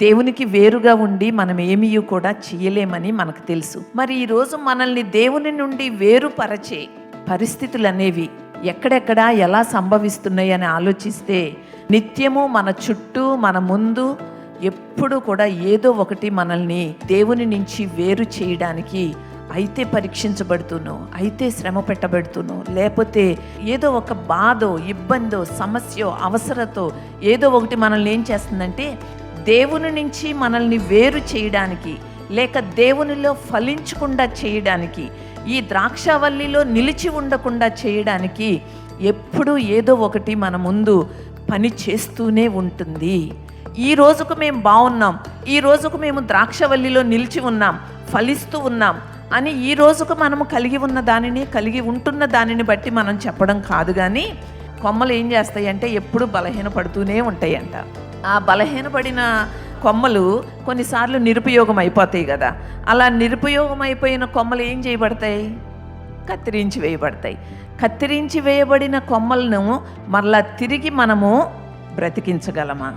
దేవునికి వేరుగా ఉండి మనం ఏమీ కూడా చేయలేమని మనకు తెలుసు. మరి ఈరోజు మనల్ని దేవుని నుండి వేరుపరచే పరిస్థితులు అనేవి ఎక్కడెక్కడ ఎలా సంభవిస్తున్నాయి అని ఆలోచిస్తే నిత్యము మన చుట్టూ మన ముందు ఎప్పుడు కూడా ఏదో ఒకటి మనల్ని దేవుని నుంచి వేరు చేయడానికి అయితే పరీక్షించబడుతునో, అయితే శ్రమ పెట్టబడుతునో, లేకపోతే ఏదో ఒక బాధో, ఇబ్బందో, సమస్యో, అవసరతో ఏదో ఒకటి మనల్ని ఏం చేస్తుందంటే దేవుని నుంచి మనల్ని వేరు చేయడానికి, లేక దేవునిలో ఫలించకుండా చేయడానికి, ఈ ద్రాక్షవల్లిలో నిలిచి ఉండకుండా చేయడానికి ఎప్పుడూ ఏదో ఒకటి మన ముందు పని చేస్తూనే ఉంటుంది. ఈ రోజుకు మేము బాగున్నాం, ఈ రోజుకు మేము ద్రాక్షవల్లిలో నిలిచి ఉన్నాం, ఫలిస్తూ ఉన్నాం అని ఈ రోజుకు మనము కలిగి ఉన్న దానిని, కలిగి ఉంటున్న దానిని బట్టి మనం చెప్పడం కాదు. కానీ కొమ్మలు ఏం చేస్తాయంటే ఎప్పుడు బలహీనపడుతూనే ఉంటాయంట. ఆ బలహీనపడిన కొమ్మలు కొన్నిసార్లు నిరుపయోగం అయిపోతాయి కదా. అలా నిరుపయోగం అయిపోయిన కొమ్మలు ఏం చేయబడతాయి? కత్తిరించి వేయబడతాయి. కత్తిరించి వేయబడిన కొమ్మలను మరలా తిరిగి మనము బ్రతికించగలమా?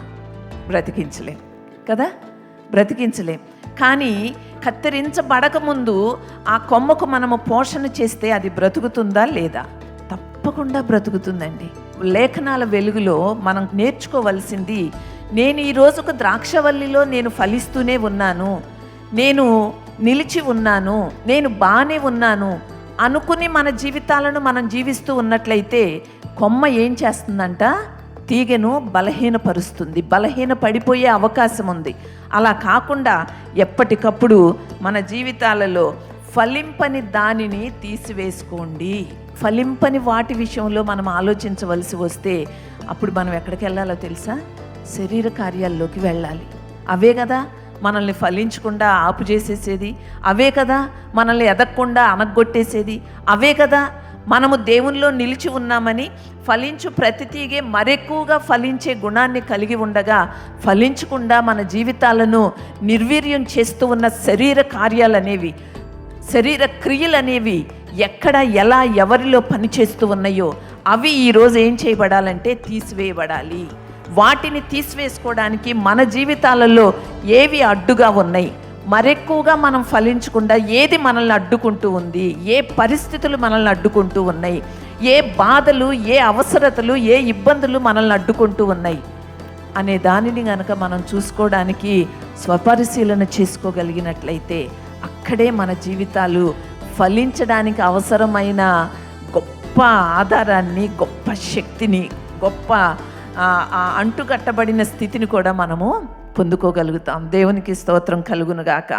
బ్రతికించలేం కదా, బ్రతికించలేం. కానీ కత్తిరించబడక ముందు ఆ కొమ్మకు మనము పోషణ చేస్తే అది బ్రతుకుతుందా లేదా? తప్పకుండా బ్రతుకుతుందండి. లేఖనాల వెలుగులో మనం నేర్చుకోవలసింది, నేను ఈ రోజుకు ద్రాక్షవల్లిలో నేను ఫలిస్తూనే ఉన్నాను, నేను నిలిచి ఉన్నాను, నేను బాగానే ఉన్నాను అనుకుని మన జీవితాలను మనం జీవిస్తూ ఉన్నట్లయితే కొమ్మ ఏం చేస్తుందంట? తీగను బలహీనపరుస్తుంది, బలహీన పడిపోయే అవకాశం ఉంది. అలా కాకుండా ఎప్పటికప్పుడు మన జీవితాలలో ఫలింపని దానిని తీసివేసుకోండి. ఫలింపని వాటి విషయంలో మనం ఆలోచించవలసి వస్తే అప్పుడు మనం ఎక్కడికి వెళ్ళాలో తెలుసా? శరీర కార్యాల్లోకి వెళ్ళాలి. అవే కదా మనల్ని ఫలించకుండా ఆపు చేసేసేది, అవే కదా మనల్ని ఎదగకుండా అనగొట్టేసేది, అవే కదా మనము దేవునిలో నిలిచి ఉన్నామని ఫలించు ప్రతి తీగే మరెక్కువగా ఫలించే గుణాన్ని కలిగి ఉండగా ఫలించకుండా మన జీవితాలను నిర్వీర్యం చేస్తూ ఉన్న శరీర కార్యాలనేవి, శరీర క్రియలనేవి ఎక్కడ ఎలా ఎవరిలో పనిచేస్తూ ఉన్నాయో అవి ఈరోజు ఏం చేయబడాలంటే తీసివేయబడాలి. వాటిని తీసివేసుకోవడానికి మన జీవితాలలో ఏవి అడ్డుగా ఉన్నాయి, మరెక్కువగా మనం ఫలించకుండా ఏది మనల్ని అడ్డుకుంటూ ఉంది, ఏ పరిస్థితులు మనల్ని అడ్డుకుంటూ ఉన్నాయి, ఏ బాధలు, ఏ అవసరతలు, ఏ ఇబ్బందులు మనల్ని అడ్డుకుంటూ ఉన్నాయి అనే దానిని గనక మనం చూసుకోవడానికి స్వపరిశీలన చేసుకోగలిగినట్లయితే అక్కడే మన జీవితాలు ఫలించడానికి అవసరమైన గొప్ప ఆధారాన్ని, గొప్ప శక్తిని, గొప్ప అంటుకట్టబడిన స్థితిని కూడా మనము పొందుకోగలుగుతాం. దేవునికి స్తోత్రం కలుగునుగాక.